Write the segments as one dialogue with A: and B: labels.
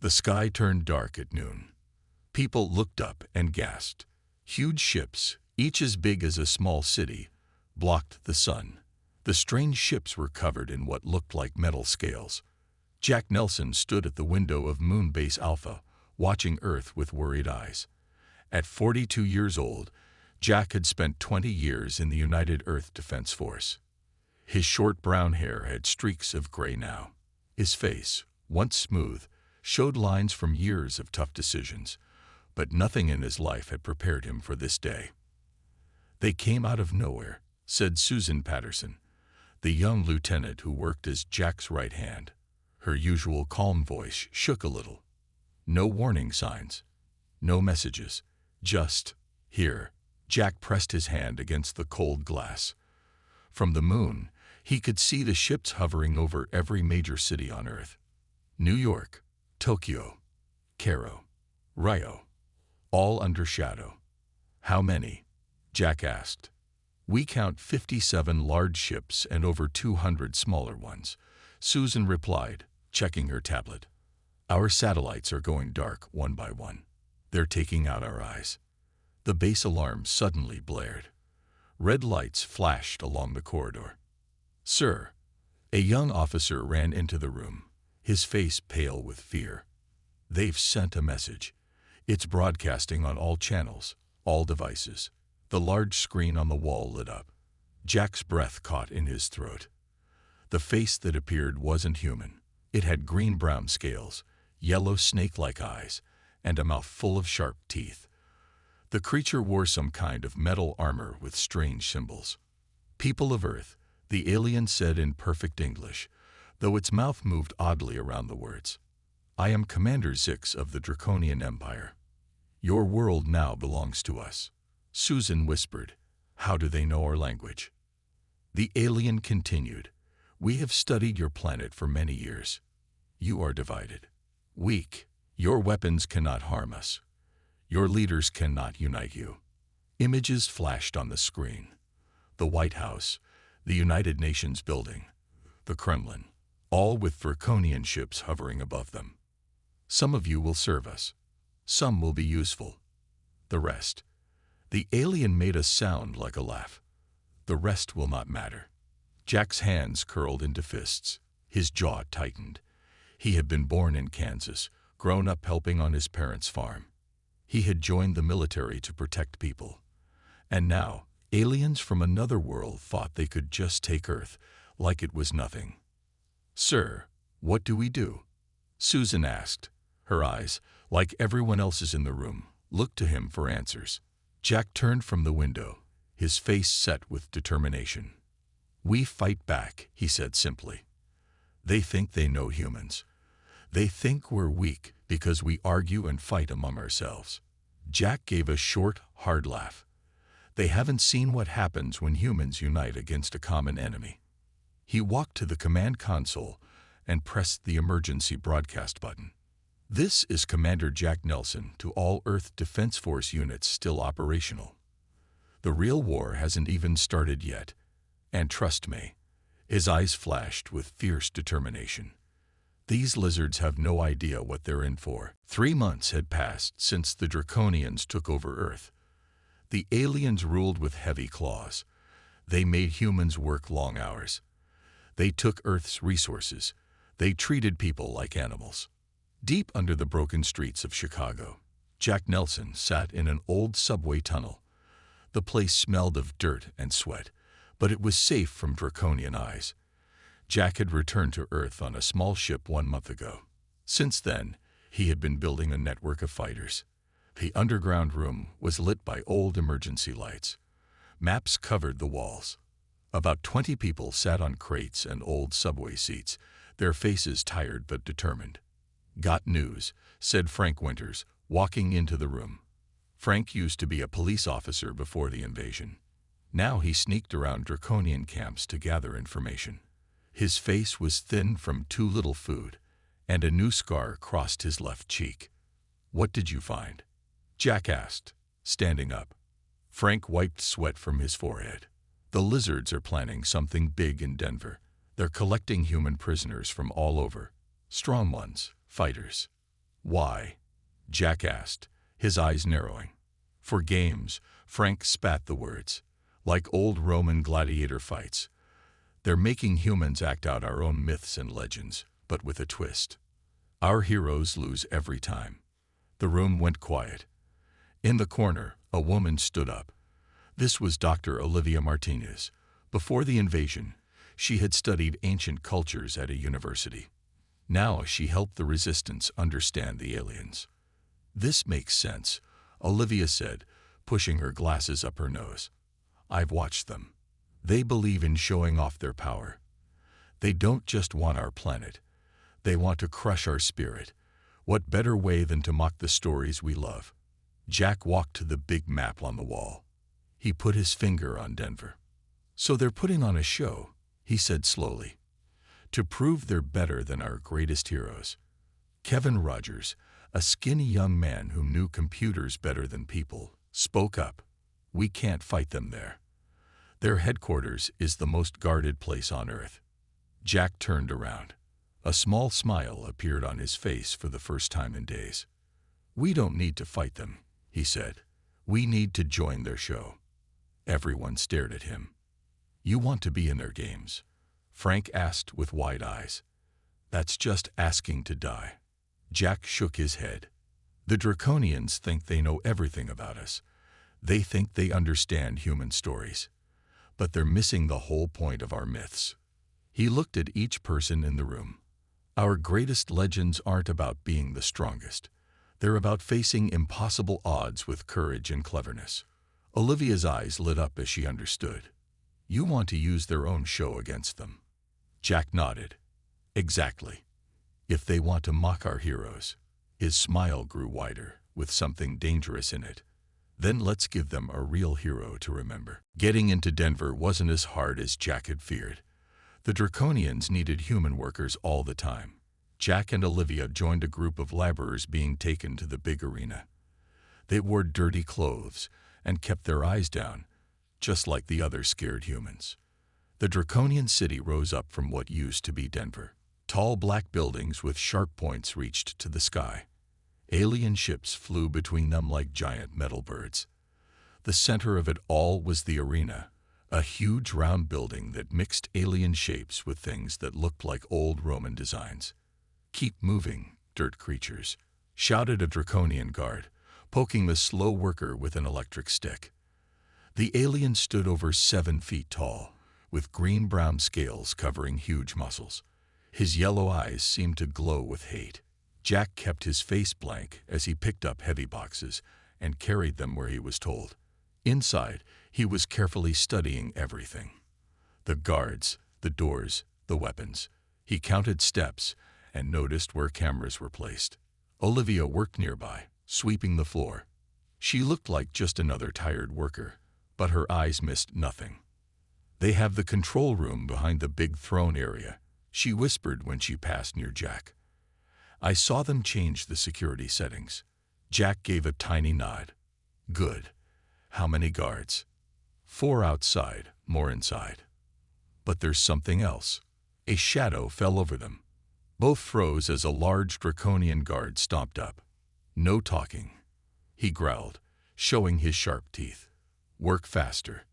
A: The sky turned dark at noon. People looked up and gasped. Huge ships, each as big as a small city, blocked the sun. The strange ships were covered in what looked like metal scales. Jack Nelson stood at the window of Moon Base Alpha, watching Earth with worried eyes. At 42 years old, Jack had spent 20 years in the United Earth Defense Force. His short brown hair had streaks of gray now. His face, once smooth, showed lines from years of tough decisions, but nothing in his life had prepared him for this day. "They came out of nowhere," said Susan Patterson, the young lieutenant who worked as Jack's right hand. Her usual calm voice shook a little. "No warning signs, no messages, just here." Jack pressed his hand against the cold glass. From the moon, he could see the ships hovering over every major city on Earth. New York, Tokyo, Cairo, Rio, all under shadow. "How many?" Jack asked. "We count 57 large ships and over 200 smaller ones," Susan replied, checking her tablet. "Our satellites are going dark one by one. They're taking out our eyes." The base alarm suddenly blared. Red lights flashed along the corridor. "Sir!" A young officer ran into the room, his face pale with fear. "They've sent a message. It's broadcasting on all channels, all devices." The large screen on the wall lit up. Jack's breath caught in his throat. The face that appeared wasn't human. It had green-brown scales, yellow snake-like eyes, and a mouth full of sharp teeth. The creature wore some kind of metal armor with strange symbols. "People of Earth," the alien said in perfect English, though its mouth moved oddly around the words. "I am Commander Zix of the Draconian Empire. Your world now belongs to us." Susan whispered, "How do they know our language?" The alien continued, "We have studied your planet for many years. You are divided, weak. Your weapons cannot harm us. Your leaders cannot unite you." Images flashed on the screen. The White House, the United Nations building, the Kremlin, all with draconian ships hovering above them. "Some of you will serve us. Some will be useful. The rest—" The alien made a sound like a laugh. "The rest will not matter." Jack's hands curled into fists. His jaw tightened. He had been born in Kansas, grown up helping on his parents' farm. He had joined the military to protect people. And now, aliens from another world thought they could just take Earth like it was nothing. "Sir, what do we do?" Susan asked. Her eyes, like everyone else's in the room, looked to him for answers. Jack turned from the window, his face set with determination. "We fight back," he said simply. "They think they know humans. They think we're weak because we argue and fight among ourselves." Jack gave a short, hard laugh. "They haven't seen what happens when humans unite against a common enemy." He walked to the command console and pressed the emergency broadcast button. "This is Commander Jack Nelson to all Earth Defense Force units still operational. The real war hasn't even started yet, and trust me," his eyes flashed with fierce determination, "these lizards have no idea what they're in for." 3 months had passed since the Draconians took over Earth. The aliens ruled with heavy claws. They made humans work long hours. They took Earth's resources. They treated people like animals. Deep under the broken streets of Chicago, Jack Nelson sat in an old subway tunnel. The place smelled of dirt and sweat, but it was safe from draconian eyes. Jack had returned to Earth on a small ship 1 month ago. Since then, he had been building a network of fighters. The underground room was lit by old emergency lights. Maps covered the walls. About 20 people sat on crates and old subway seats, their faces tired but determined. "Got news," said Frank Winters, walking into the room. Frank used to be a police officer before the invasion. Now he sneaked around draconian camps to gather information. His face was thin from too little food, and a new scar crossed his left cheek. "What did you find?" Jack asked, standing up. Frank wiped sweat from his forehead. "The lizards are planning something big in Denver. They're collecting human prisoners from all over. Strong ones, fighters. Why? Jack asked, his eyes narrowing. For games, Frank spat the words. Like old Roman gladiator fights. They're making humans act out our own myths and legends, but with a twist. Our heroes lose every time. The room went quiet. In the corner, a woman stood up. This was Dr. Olivia Martinez. Before the invasion, she had studied ancient cultures at a university. Now she helped the resistance understand the aliens. This makes sense, Olivia said, pushing her glasses up her nose. I've watched them. They believe in showing off their power. They don't just want our planet. They want to crush our spirit. What better way than to mock the stories we love? Jack walked to the big map on the wall. He put his finger on Denver. So they're putting on a show, he said slowly, to prove they're better than our greatest heroes. Kevin Rogers, a skinny young man who knew computers better than people, spoke up. We can't fight them there. Their headquarters is the most guarded place on Earth. Jack turned around. A small smile appeared on his face for the first time in days. We don't need to fight them, he said. We need to join their show. Everyone stared at him. You want to be in their games? Frank asked with wide eyes. That's just asking to die. Jack shook his head. The Draconians think they know everything about us. They think they understand human stories. But they're missing the whole point of our myths. He looked at each person in the room. Our greatest legends aren't about being the strongest. They're about facing impossible odds with courage and cleverness. Olivia's eyes lit up as she understood. You want to use their own show against them. Jack nodded. Exactly. If they want to mock our heroes. His smile grew wider, with something dangerous in it. Then let's give them a real hero to remember. Getting into Denver wasn't as hard as Jack had feared. The Draconians needed human workers all the time. Jack and Olivia joined a group of laborers being taken to the big arena. They wore dirty clothes and kept their eyes down, just like the other scared humans. The Draconian city rose up from what used to be Denver. Tall black buildings with sharp points reached to the sky. Alien ships flew between them like giant metal birds. The center of it all was the arena, a huge round building that mixed alien shapes with things that looked like old Roman designs. Keep moving, dirt creatures, shouted a Draconian guard, poking the slow worker with an electric stick. The alien stood over 7 feet tall, with green-brown scales covering huge muscles. His yellow eyes seemed to glow with hate. Jack kept his face blank as he picked up heavy boxes and carried them where he was told. Inside, he was carefully studying everything. The guards, the doors, the weapons. He counted steps and noticed where cameras were placed. Olivia worked nearby, sweeping the floor. She looked like just another tired worker, but her eyes missed nothing. They have the control room behind the big throne area, she whispered when she passed near Jack. I saw them change the security settings. Jack gave a tiny nod. Good. How many guards? 4 outside, more inside. But there's something else. A shadow fell over them. Both froze as a large Draconian guard stomped up. No talking. He growled, showing his sharp teeth. Work faster.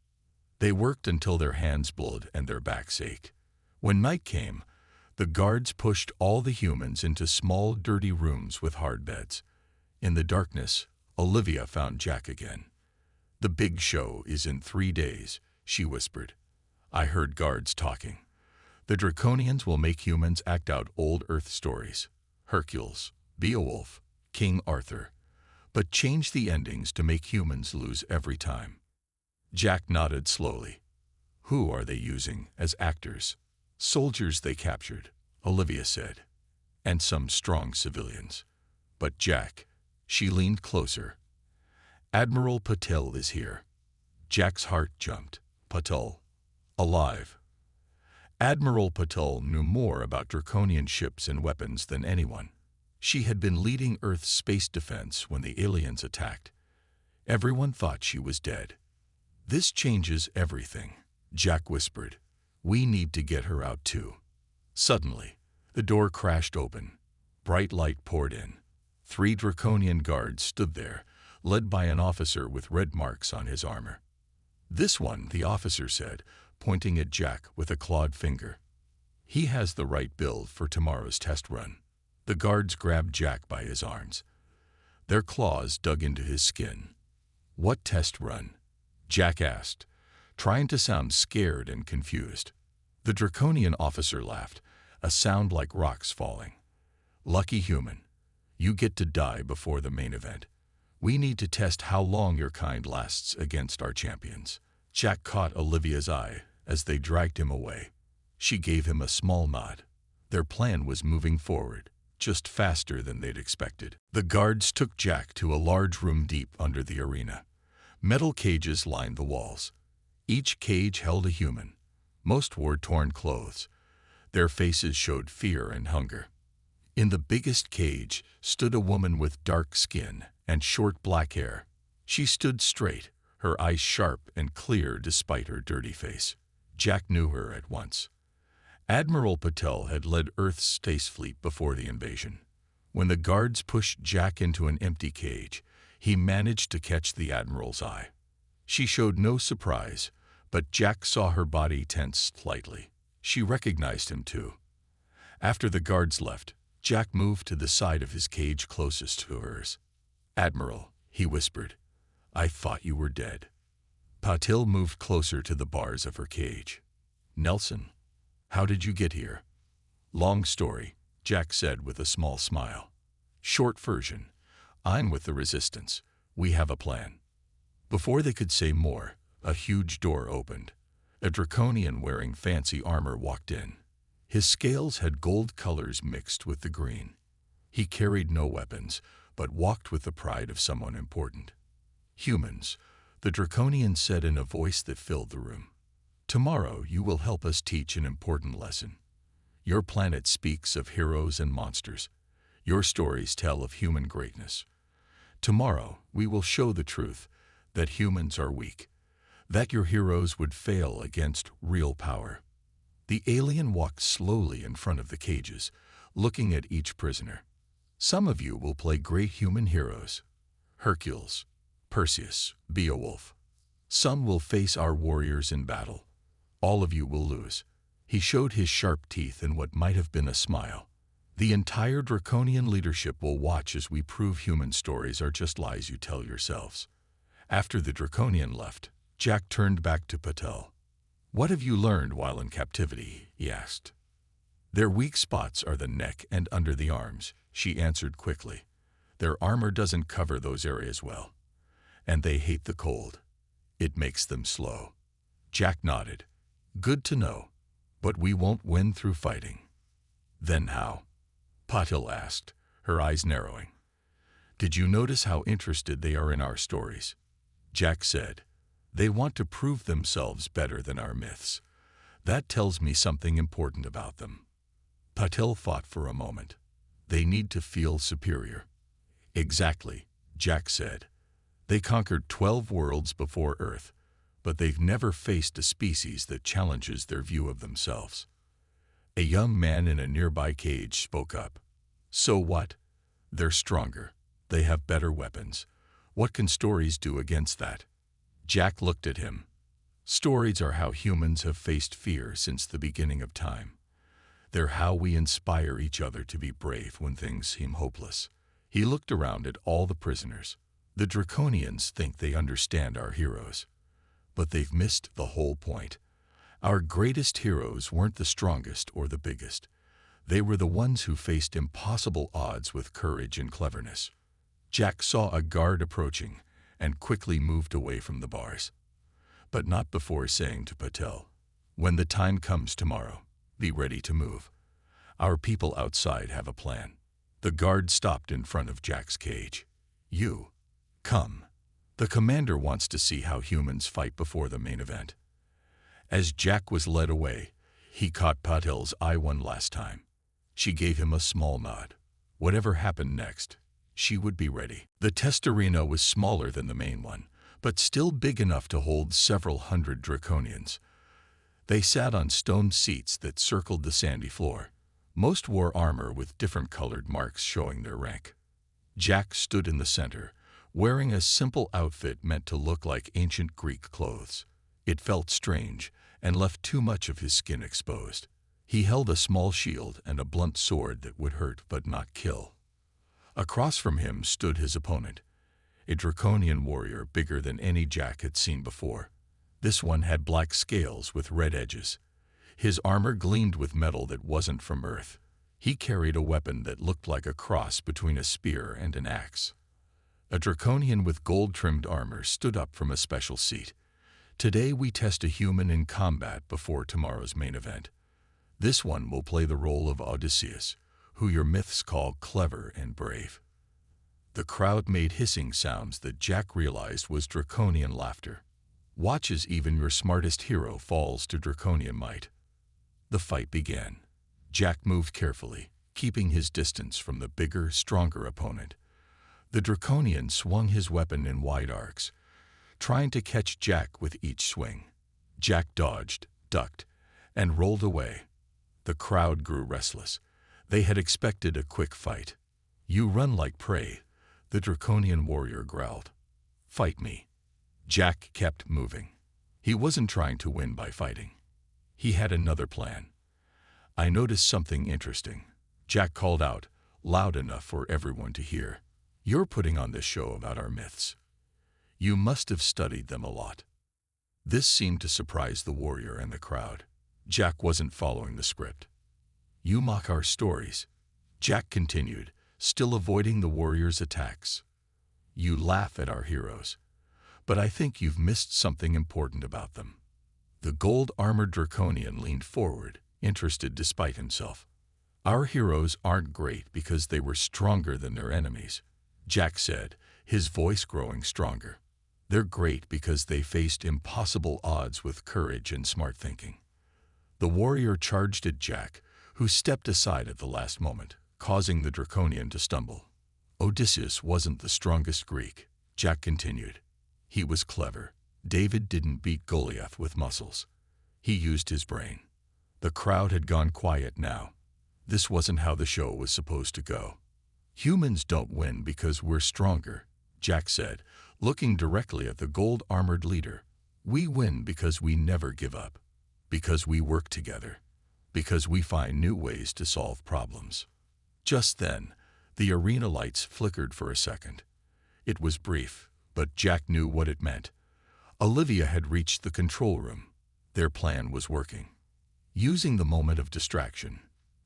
A: They worked until their hands bled and their backs ached. When night came, the guards pushed all the humans into small, dirty rooms with hard beds. In the darkness, Olivia found Jack again. The big show is in 3 days, she whispered. I heard guards talking. The Draconians will make humans act out old Earth stories. Hercules, Beowulf, King Arthur. But change the endings to make humans lose every time. Jack nodded slowly. Who are they using as actors? Soldiers they captured, Olivia said. And some strong civilians. But Jack, she leaned closer. Admiral Patel is here. Jack's heart jumped. Patel. Alive. Admiral Patel knew more about Draconian ships and weapons than anyone. She had been leading Earth's space defense when the aliens attacked. Everyone thought she was dead. This changes everything, Jack whispered. We need to get her out too. Suddenly, the door crashed open. Bright light poured in. 3 draconian guards stood there, led by an officer with red marks on his armor. "This one," the officer said, pointing at Jack with a clawed finger. "He has the right build for tomorrow's test run." The guards grabbed Jack by his arms. Their claws dug into his skin. "What test run?" Jack asked, trying to sound scared and confused. The draconian officer laughed, a sound like rocks falling. "Lucky human. You get to die before the main event. We need to test how long your kind lasts against our champions." Jack caught Olivia's eye as they dragged him away. She gave him a small nod. Their plan was moving forward, just faster than they'd expected. The guards took Jack to a large room deep under the arena. Metal cages lined the walls. Each cage held a human. Most wore torn clothes. Their faces showed fear and hunger. In the biggest cage stood a woman with dark skin and short black hair. She stood straight, her eyes sharp and clear despite her dirty face. Jack knew her at once. Admiral Patel had led Earth's space fleet before the invasion. When the guards pushed Jack into an empty cage, he managed to catch the Admiral's eye. She showed no surprise, but Jack saw her body tense slightly. She recognized him too. After the guards left, Jack moved to the side of his cage closest to hers. "Admiral," he whispered, "I thought you were dead." Patil moved closer to the bars of her cage. "Nelson, how did you get here?" "Long story," Jack said with a small smile. "Short version, I'm with the Resistance. We have a plan." Before they could say more, a huge door opened. A draconian wearing fancy armor walked in. His scales had gold colors mixed with the green. He carried no weapons, but walked with the pride of someone important. "Humans," the draconian said in a voice that filled the room. "Tomorrow you will help us teach an important lesson. Your planet speaks of heroes and monsters. Your stories tell of human greatness. Tomorrow we will show the truth, that humans are weak, that your heroes would fail against real power." The alien walked slowly in front of the cages, looking at each prisoner. "Some of you will play great human heroes. Hercules, Perseus, Beowulf. Some will face our warriors in battle. All of you will lose." He showed his sharp teeth in what might have been a smile. "The entire draconian leadership will watch as we prove human stories are just lies you tell yourselves." After the draconian left, Jack turned back to Patel. "What have you learned while in captivity?" he asked. "Their weak spots are the neck and under the arms," she answered quickly. "Their armor doesn't cover those areas well. And they hate the cold. It makes them slow." Jack nodded. "Good to know. But we won't win through fighting." "Then how?" Patil asked, her eyes narrowing. "Did you notice how interested they are in our stories?" Jack said, "They want to prove themselves better than our myths. That tells me something important about them." Patil thought for a moment. "They need to feel superior." "Exactly," Jack said. "They conquered 12 worlds before Earth, but they've never faced a species that challenges their view of themselves." A young man in a nearby cage spoke up. "So what? They're stronger. They have better weapons. What can stories do against that?" Jack looked at him. "Stories are how humans have faced fear since the beginning of time. They're how we inspire each other to be brave when things seem hopeless." He looked around at all the prisoners. "The Draconians think they understand our heroes. But they've missed the whole point. Our greatest heroes weren't the strongest or the biggest. They were the ones who faced impossible odds with courage and cleverness." Jack saw a guard approaching and quickly moved away from the bars. But not before saying to Patel, "When the time comes tomorrow, be ready to move. Our people outside have a plan." The guard stopped in front of Jack's cage. "You, come. The commander wants to see how humans fight before the main event." As Jack was led away, he caught Patel's eye one last time. She gave him a small nod. Whatever happened next, she would be ready. The test arena was smaller than the main one, but still big enough to hold several hundred Draconians. They sat on stone seats that circled the sandy floor. Most wore armor with different colored marks showing their rank. Jack stood in the center, wearing a simple outfit meant to look like ancient Greek clothes. It felt strange and left too much of his skin exposed. He held a small shield and a blunt sword that would hurt but not kill. Across from him stood his opponent, a draconian warrior bigger than any Jack had seen before. This one had black scales with red edges. His armor gleamed with metal that wasn't from Earth. He carried a weapon that looked like a cross between a spear and an axe. A draconian with gold-trimmed armor stood up from a special seat. Today we test a human in combat before tomorrow's main event. This one will play the role of Odysseus, who your myths call clever and brave. The crowd made hissing sounds that Jack realized was draconian laughter. Watch as even your smartest hero falls to draconian might. The fight began. Jack moved carefully, keeping his distance from the bigger, stronger opponent. The draconian swung his weapon in wide arcs, trying to catch Jack with each swing. Jack dodged, ducked, and rolled away. The crowd grew restless. They had expected a quick fight. "You run like prey," the draconian warrior growled. "Fight me." Jack kept moving. He wasn't trying to win by fighting. He had another plan. "I noticed something interesting," Jack called out, loud enough for everyone to hear. "You're putting on this show about our myths. You must have studied them a lot." This seemed to surprise the warrior and the crowd. Jack wasn't following the script. "You mock our stories," Jack continued, still avoiding the warrior's attacks. "You laugh at our heroes. But I think you've missed something important about them." The gold-armored draconian leaned forward, interested despite himself. "Our heroes aren't great because they were stronger than their enemies," Jack said, his voice growing stronger. "They're great because they faced impossible odds with courage and smart thinking." The warrior charged at Jack, who stepped aside at the last moment, causing the draconian to stumble. "Odysseus wasn't the strongest Greek," Jack continued. "He was clever. David didn't beat Goliath with muscles. He used his brain." The crowd had gone quiet now. This wasn't how the show was supposed to go. "Humans don't win because we're stronger," Jack said, looking directly at the gold-armored leader. "We win because we never give up, because we work together, because we find new ways to solve problems." Just then, the arena lights flickered for a second. It was brief, but Jack knew what it meant. Olivia had reached the control room. Their plan was working. Using the moment of distraction,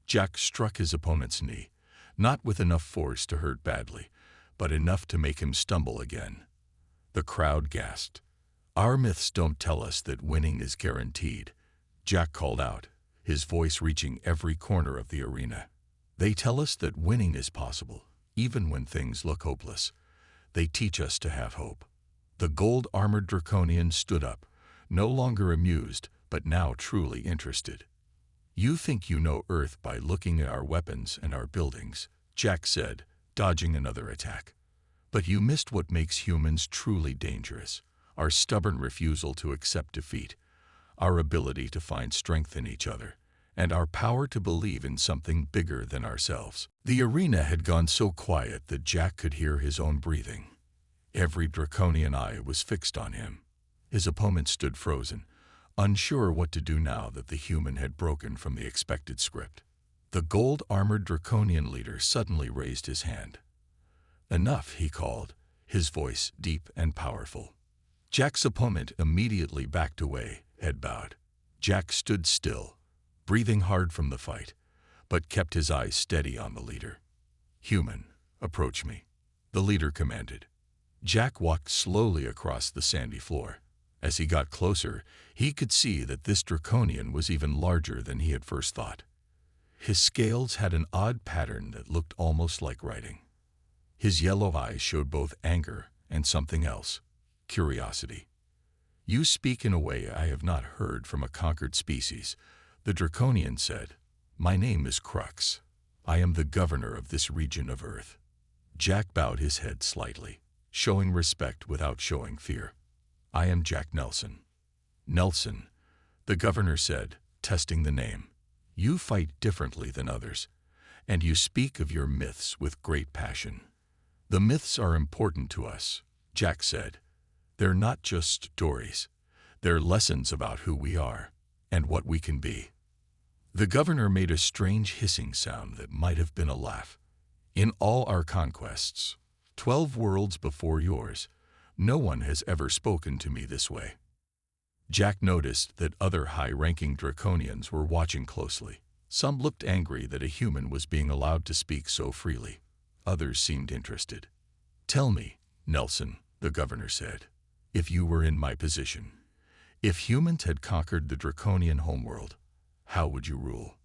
A: Jack struck his opponent's knee, not with enough force to hurt badly, but enough to make him stumble again. The crowd gasped. "Our myths don't tell us that winning is guaranteed," Jack called out, his voice reaching every corner of the arena. "They tell us that winning is possible, even when things look hopeless. They teach us to have hope." The gold-armored draconian stood up, no longer amused, but now truly interested. "You think you know Earth by looking at our weapons and our buildings," Jack said, dodging another attack. "But you missed what makes humans truly dangerous: our stubborn refusal to accept defeat, our ability to find strength in each other, and our power to believe in something bigger than ourselves." The arena had gone so quiet that Jack could hear his own breathing. Every draconian eye was fixed on him. His opponent stood frozen, unsure what to do now that the human had broken from the expected script. The gold-armored draconian leader suddenly raised his hand. "Enough," he called, his voice deep and powerful. Jack's opponent immediately backed away, head bowed. Jack stood still, breathing hard from the fight, but kept his eyes steady on the leader. "Human, approach me," the leader commanded. Jack walked slowly across the sandy floor. As he got closer, he could see that this draconian was even larger than he had first thought. His scales had an odd pattern that looked almost like writing. His yellow eyes showed both anger and something else: curiosity. "You speak in a way I have not heard from a conquered species," the draconian said. "My name is Crux. I am the governor of this region of Earth." Jack bowed his head slightly, showing respect without showing fear. "I am Jack Nelson." "Nelson," the governor said, testing the name. "You fight differently than others, and you speak of your myths with great passion. "The myths are important to us," Jack said. "They're not just stories. They're lessons about who we are and what we can be." The governor made a strange hissing sound that might have been a laugh. "In all our conquests, 12 worlds before yours, no one has ever spoken to me this way." Jack noticed that other high-ranking Draconians were watching closely. Some looked angry that a human was being allowed to speak so freely. Others seemed interested. "Tell me, Nelson," the governor said, "if you were in my position, if humans had conquered the Draconian homeworld, how would you rule?"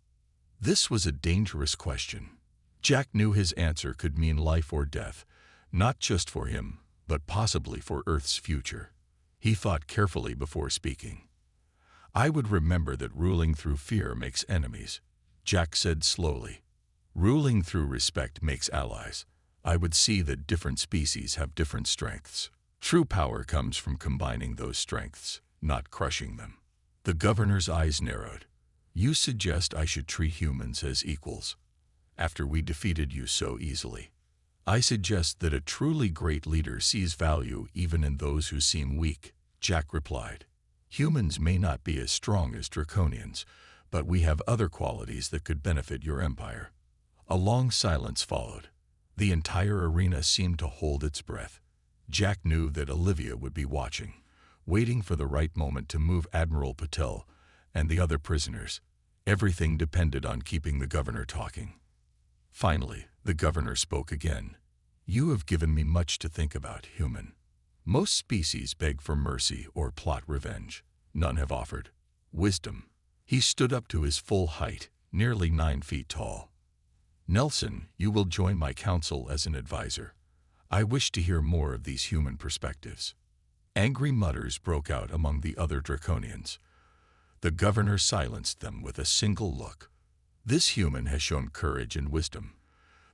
A: This was a dangerous question. Jack knew his answer could mean life or death, not just for him, but possibly for Earth's future. He thought carefully before speaking. "I would remember that ruling through fear makes enemies," Jack said slowly. "Ruling through respect makes allies. I would see that different species have different strengths. True power comes from combining those strengths, not crushing them." The governor's eyes narrowed. "You suggest I should treat humans as equals, after we defeated you so easily?" "I suggest that a truly great leader sees value even in those who seem weak," Jack replied. "Humans may not be as strong as Draconians, but we have other qualities that could benefit your empire." A long silence followed. The entire arena seemed to hold its breath. Jack knew that Olivia would be watching, waiting for the right moment to move Admiral Patel and the other prisoners. Everything depended on keeping the governor talking. Finally, the governor spoke again. "You have given me much to think about, human. Most species beg for mercy or plot revenge. None have offered wisdom." He stood up to his full height, nearly 9 feet tall. "Nelson, you will join my council as an advisor. I wish to hear more of these human perspectives." Angry mutters broke out among the other Draconians. The governor silenced them with a single look. "This human has shown courage and wisdom,"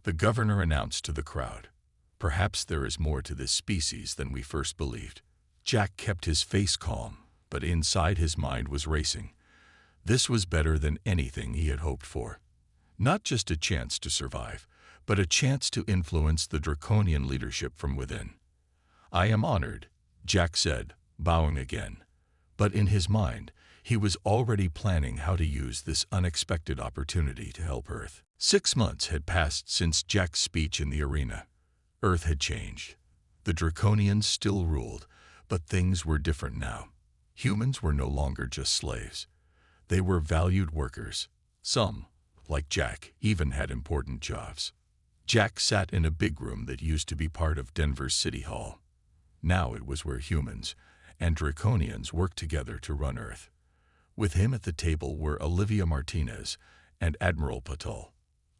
A: the governor announced to the crowd. "Perhaps there is more to this species than we first believed." Jack kept his face calm, but inside his mind was racing. This was better than anything he had hoped for. Not just a chance to survive, but a chance to influence the Draconian leadership from within. "I am honored," Jack said, bowing again. But in his mind, he was already planning how to use this unexpected opportunity to help Earth. 6 months had passed since Jack's speech in the arena. Earth had changed. The Draconians still ruled, but things were different now. Humans were no longer just slaves. They were valued workers. Some, like Jack, even had important jobs. Jack sat in a big room that used to be part of Denver's City Hall. Now it was where humans and Draconians worked together to run Earth. With him at the table were Olivia Martinez and Admiral Patel.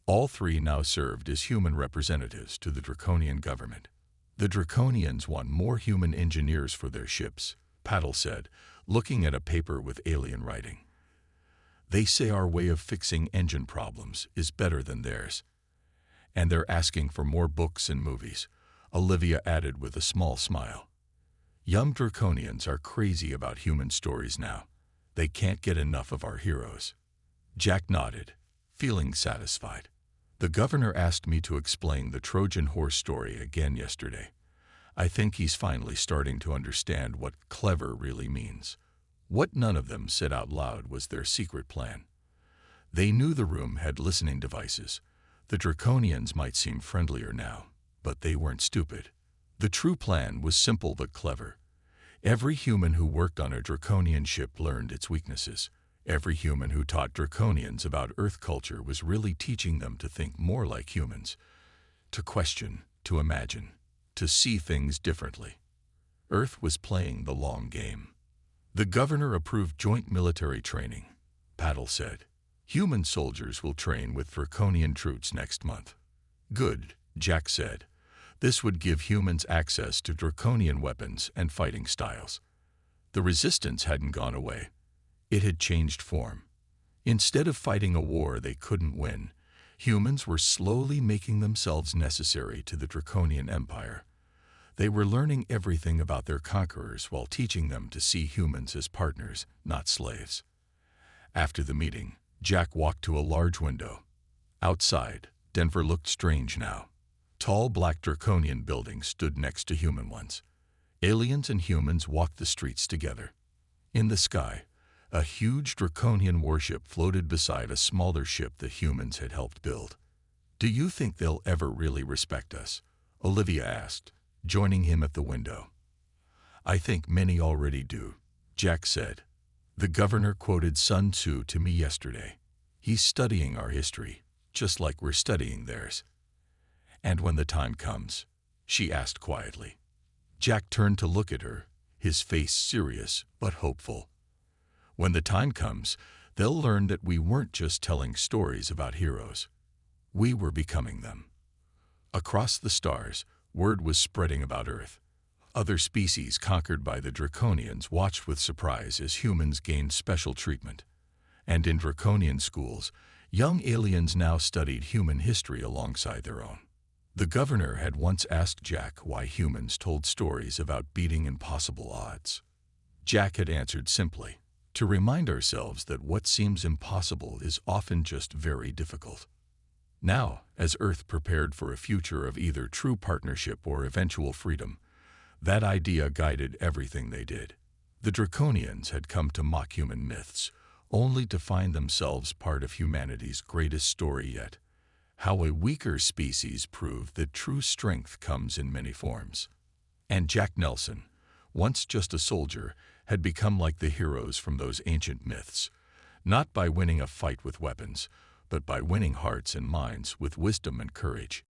A: All three now served as human representatives to the Draconian government. "The Draconians want more human engineers for their ships," Patel said, looking at a paper with alien writing. "They say our way of fixing engine problems is better than theirs. And they're asking for more books and movies," Olivia added with a small smile. "Young Draconians are crazy about human stories now. They can't get enough of our heroes." Jack nodded, feeling satisfied. "The governor asked me to explain the Trojan horse story again yesterday. I think he's finally starting to understand what clever really means." What none of them said out loud was their secret plan. They knew the room had listening devices. The Draconians might seem friendlier now, but they weren't stupid. The true plan was simple but clever. Every human who worked on a Draconian ship learned its weaknesses. Every human who taught Draconians about Earth culture was really teaching them to think more like humans, to question, to imagine, to see things differently. Earth was playing the long game. "The governor approved joint military training," Patel said. "Human soldiers will train with Draconian troops next month." "Good," Jack said. This would give humans access to Draconian weapons and fighting styles. The resistance hadn't gone away. It had changed form. Instead of fighting a war they couldn't win, humans were slowly making themselves necessary to the Draconian Empire. They were learning everything about their conquerors while teaching them to see humans as partners, not slaves. After the meeting, Jack walked to a large window. Outside, Denver looked strange now. Tall black draconian buildings stood next to human ones. Aliens and humans walked the streets together. In the sky, a huge draconian warship floated beside a smaller ship that humans had helped build. "Do you think they'll ever really respect us?" Olivia asked, joining him at the window. "I think many already do," Jack said. "The governor quoted Sun Tzu to me yesterday. He's studying our history, just like we're studying theirs." "And when the time comes?" she asked quietly. Jack turned to look at her, his face serious but hopeful. "When the time comes, they'll learn that we weren't just telling stories about heroes. We were becoming them." Across the stars, word was spreading about Earth. Other species conquered by the Draconians watched with surprise as humans gained special treatment. And in Draconian schools, young aliens now studied human history alongside their own. The governor had once asked Jack why humans told stories about beating impossible odds. Jack had answered simply, "To remind ourselves that what seems impossible is often just very difficult." Now, as Earth prepared for a future of either true partnership or eventual freedom, that idea guided everything they did. The Draconians had come to mock human myths, only to find themselves part of humanity's greatest story yet. How a weaker species proved that true strength comes in many forms. And Jack Nelson, once just a soldier, had become like the heroes from those ancient myths, not by winning a fight with weapons, but by winning hearts and minds with wisdom and courage.